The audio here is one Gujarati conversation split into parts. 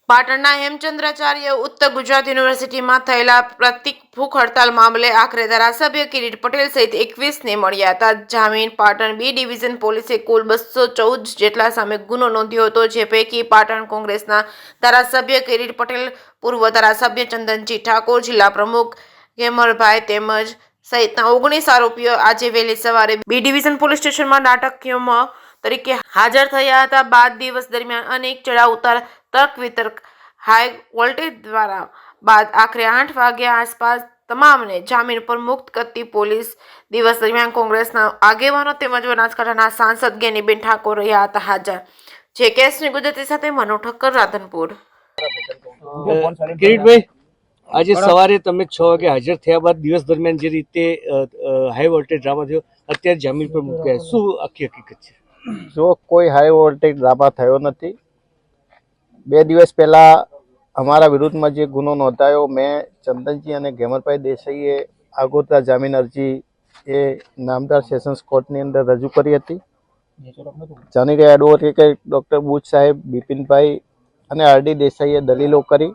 પાટણના હેમચંદ્રાચાર્ય ઉત્તર ગુજરાત યુનિવર્સિટીમાં થયેલા પ્રતિક ભૂખ હડતાલ મામલે આખરે ધારાસભ્ય કિરીટ પટેલ સહિત 21ને મળ્યા હતા જામીન। પાટણ બી ડિવિઝન પોલીસે કુલ 214 જેટલા સામે ગુનો નોંધ્યો હતો, જે પૈકી પાટણ કોંગ્રેસના ધારાસભ્ય કિરીટ પટેલ, પૂર્વ ધારાસભ્ય ચંદનજી ઠાકોર, જિલ્લા પ્રમુખ ગેમરભાઈ તેમજ સહિતના 19 આરોપીઓ આજે વહેલી સવારે બી ડિવિઝન પોલીસ સ્ટેશનમાં નાટકીયમાં તરીકે હાજર થયા હતા। બાદ દિવસ દરમિયાન અનેક ચડાવ ઉતાર, તર્ક વિતર્ક, હાઈ વોલ્ટેજ દ્વારા બાદ આખરે 8 વાગ્યા આસપાસ તમામને જામીન પર મુક્ત કરતી પોલીસ। દિવસ દરમિયાન કોંગ્રેસના આગેવાનો તેમજ બનાસકાંઠાના સાંસદ જ્ઞાનીબેન ઠાકોર રહ્યા હતા હાજર। જે કેસની ગુજરાતી સાથે મનુ ઠક્કર, રાધનપુર। કિરીટભાઈ, આજે સવારે તમે 6 વાગે હાજર થયા બાદ દિવસ દરમિયાન જે રીતે હાઈ વોલ્ટેજ ડ્રામા થયો, અત્યારે જામીન પર મૂક્યા, શું આખી હકીકત છે? જો કોઈ હાઈ વોલ્ટેજ ડ્રામા થયો નથી। 2 દિવસ પહેલા અમારા વિરુદ્ધમાં જે ગુનો નોંધાયો, મેં ચંદનજી અને ગેમરભાઈ દેસાઈએ આગોતરા જામીન અરજી એ નામદાર સેશન્સ કોર્ટની અંદર રજૂ કરી હતી। જાણી ગયા એડવોકેટ ડૉક્ટર બુચ સાહેબ, બિપિનભાઈ અને આરડી દેસાઈએ દલીલો કરી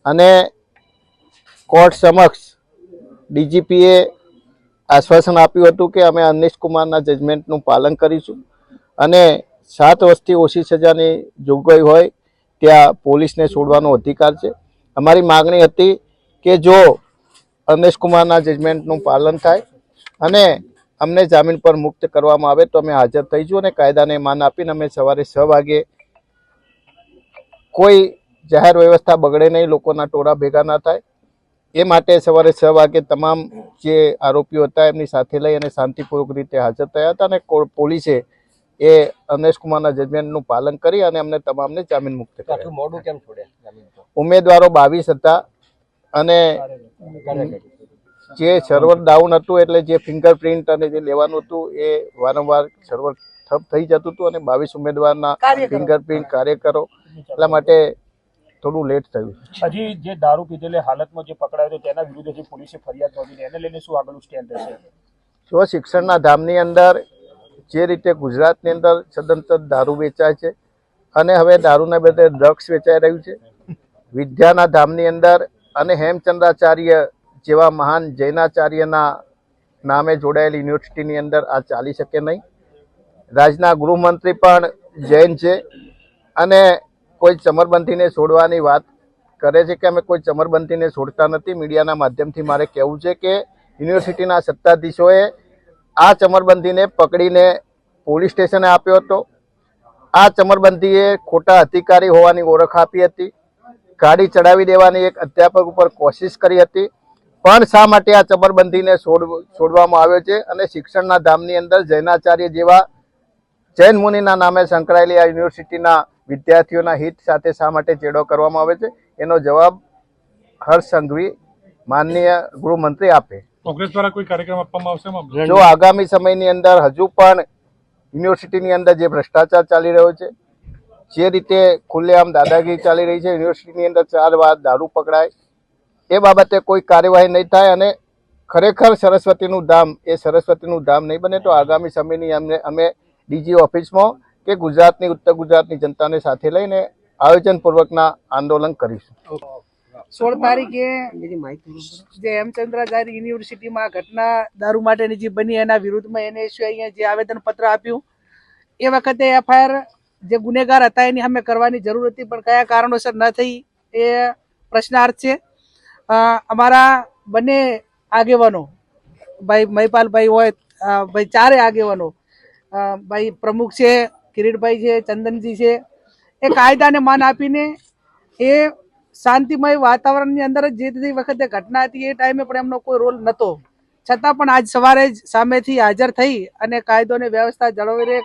અને કોર્ટ સમક્ષ ડીજીપીએ આશ્વાસન આપ્યું હતું કે અમે અનિશ કુમારના જજમેન્ટનું પાલન કરીશું અને 7 વર્ષથી ઓછી સજાની જોગવાઈ હોય ત્યાં પોલીસને છોડવાનો અધિકાર છે। અમારી માગણી હતી કે જો અનિશ કુમારના જજમેન્ટનું પાલન થાય અને અમને જામીન પર મુક્ત કરવામાં આવે તો અમે હાજર થઈશું અને કાયદાને માન આપીને અમે સવારે 6 વાગે કોઈ જાહેર વ્યવસ્થા બગડે નહીં, લોકોના ટોળા ભેગા ના થાય એ માટે સવારે 6 વાગે તમામ જે આરોપીઓ હતા એમની સાથે લઈ અને શાંતિપૂર્વક રીતે હાજર થયા હતા અને પોલીસે એ અનિશ કુમારના જજમેન્ટનું પાલન કરી અને અમને તમામને જામીન મુક્ત કર્યા। મોડું કેમ છોડ્યા? ઉમેદવારો 22 હતા અને જે સર્વર ડાઉન હતું એટલે જે ફિંગરપ્રિન્ટ અને જે લેવાનું હતું એ વારંવાર સર્વર ઠપ થઈ જતું હતું અને 22 ઉમેદવારના ફિંગરપ્રિન્ટ કાર્યકરો એટલા માટે થોડું લેટ થયું। હજી જે દારૂ પીધેલી હાલતમાં જે પકડાયો હતો તેના વિરુદ્ધ જે પોલીસે ફરિયાદ નોંધી, એને લઈને શું આગળનું સ્ટેન્ડ રહેશે? જો શિક્ષણના ધામની અંદર જે રીતે ગુજરાતની અંદર સદંતર દારૂ વેચાય છે અને હવે દારૂના બદલે ડ્રગ્સ વેચાઈ રહ્યું છે, વિદ્યાના ધામની અંદર અને હેમચંદ્રાચાર્ય જેવા મહાન જૈનાચાર્યના નામે જોડાયેલી યુનિવર્સિટીની અંદર આ ચાલી શકે નહીં। રાજ્યના ગૃહમંત્રી પણ જૈન છે અને કોઈ ચમરબંધીને છોડવાની વાત કરે છે કે અમે કોઈ ચમરબંધીને છોડતા નથી। મીડિયાના માધ્યમથી મારે કહેવું છે કે યુનિવર્સિટીના સત્તાધીશોએ આ ચમરબંધીને પકડીને પોલીસ સ્ટેશને આપ્યો હતો। આ ચમરબંધીએ ખોટા અધિકારી હોવાની ઓળખ આપી હતી, ગાડી ચડાવી દેવાની એક અધ્યાપક ઉપર કોશિશ કરી હતી, પણ શા માટે આ ચમરબંધીને છોડવામાં આવ્યો છે અને શિક્ષણના ધામની અંદર જૈનાચાર્ય જેવા જૈન મુનિના નામે સંકળાયેલી આ યુનિવર્સિટીના વિદ્યાર્થીઓના હિત સાથે શા માટે ચેડો કરવામાં આવે છે, એનો જવાબ હર્ષ સંઘવી માનનીય ગૃહમંત્રી આપે। કોંગ્રેસ દ્વારા કોઈ કાર્યક્રમ આપવામાં આવશે? જો આગામી સમયની અંદર હજુ પણ યુનિવર્સિટીની અંદર જે ભ્રષ્ટાચાર ચાલી રહ્યો છે, જે રીતે ખુલ્લેઆમ દાદાગીરી ચાલી રહી છે, યુનિવર્સિટીની અંદર 4 વાર દારૂ પકડાય, એ બાબતે કોઈ કાર્યવાહી નહીં થાય અને ખરેખર સરસ્વતીનું ધામ એ સરસ્વતીનું ધામ નહીં બને તો આગામી સમયની અમે ડીજી ઓફિસમાં કે ગુજરાતની ઉત્તર ગુજરાતની જનતાને સાથે લઈને આયોજનપૂર્વકના આંદોલન કરીશું। 16 તારીખે જે હેમચંદ્રાચાર્ય યુનિવર્સિટીમાં ઘટના દારૂ માટેની જે બની એના વિરુદ્ધમાં એને અહીંયા જે આવેદનપત્ર આપ્યું એ વખતે એફઆઈઆર જે ગુનેગાર હતા એની સામે કરવાની જરૂર હતી, પણ કયા કારણોસર ન થઈ એ પ્રશ્નાર્થ છે। અમારા બંને આગેવાનો, ભાઈ મહિપાલભાઈ હોય, ભાઈ 4 આગેવાનો, ભાઈ પ્રમુખ છે, કિરીટભાઈ છે, ચંદનજી છે, એ કાયદાને માન આપીને એ શાંતિમય વાતાવરણની અંદર જ જે વખતે ઘટના હતી એ ટાઈમે પણ એમનો કોઈ રોલ નહોતો, છતાં પણ આજ સવારે જ સામેથી હાજર થઈ અને કાયદો અને વ્યવસ્થા જળવાઈ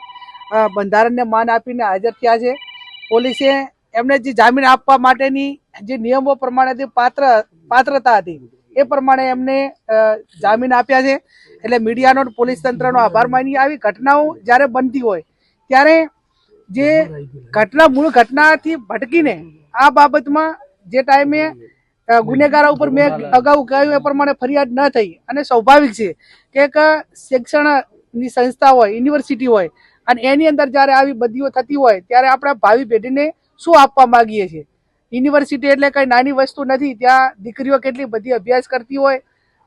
બંધારણને માન આપીને હાજર થયા છે। પોલીસે એમને જે જામીન આપવા માટેની જે નિયમો પ્રમાણેથી પાત્રતા હતી એ પ્રમાણે એમને જામીન આપ્યા છે। એટલે મીડિયાનો પોલીસ તંત્રનો આભાર માની આવી ઘટનાઓ જ્યારે બનતી હોય ત્યારે જે મૂળ ઘટનાથી ભટકીને આ બાબતમાં જે ટાઈમે ગુનેગારો ઉપર મેં અગાઉ કહ્યું એ પ્રમાણે ફરિયાદ ન થઈ અને સ્વાભાવિક છે કે એક શિક્ષણની સંસ્થા હોય, યુનિવર્સિટી હોય અને એની અંદર જ્યારે આવી બદીઓ થતી હોય ત્યારે આપણે ભાવિ પેઢીને શું આપવા માંગીએ છીએ। યુનિવર્સિટી એટલે કઈ નાની વસ્તુ નથી. ત્યાં દીકરીઓ કેટલી બધી અભ્યાસ કરતી હોય,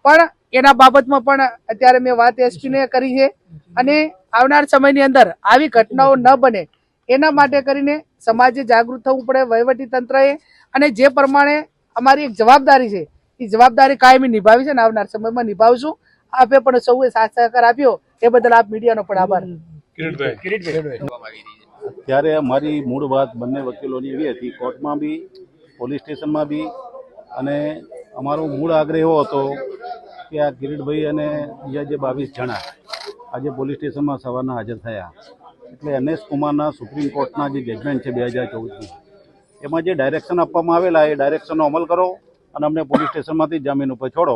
પણ એના બાબતમાં પણ અત્યારે મેં વાત એસપીને કરી છે અને આવનાર સમયની અંદર આવી ઘટનાઓ ન બને એના માટે કરીને સમાજે જાગૃત થવું પડે, વહીવટી તંત્રએ, અને જે પ્રમાણે અમારી એક જવાબદારી છે એ જવાબદારી કાયમી નિભાવી છે ને આવનાર સમયમાં નિભાવશું. આપે પણ સૌએ સાથ સહકાર આપ્યો એ બદલ આપ મીડિયાનો પણ આભાર. ત્યારે અમારી મૂળ વાત બંને વકીલોની એવી હતી, કોર્ટમાં બી પોલીસ સ્ટેશનમાં બી, અને અમારો મૂળ આગ્રહ એવો હતો કે આ કિરીટભાઈ અને બીજા જે 22 જણા આજે પોલીસ સ્ટેશનમાં સવારના હાજર થયા, એટલે NS કુમારના સુપ્રીમ કોર્ટના જે જજમેન્ટ છે 2014ની, એમાં જે ડાયરેક્શન આપવામાં આવેલા એ ડાયરેક્શનનો અમલ કરો અને અમને પોલીસ સ્ટેશનમાંથી જામીન ઉપર છોડો,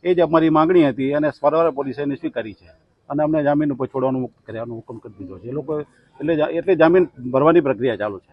એ જ અમારી માંગણી હતી અને સવારે પોલીસે એને સ્વીકારી છે અને અમને જામીન ઉપર છોડવાનું મુક્ત કર્યાનો હુકમ કરી દીધો છે. એ લોકો એટલે જામીન ભરવાની પ્રક્રિયા ચાલુ છે.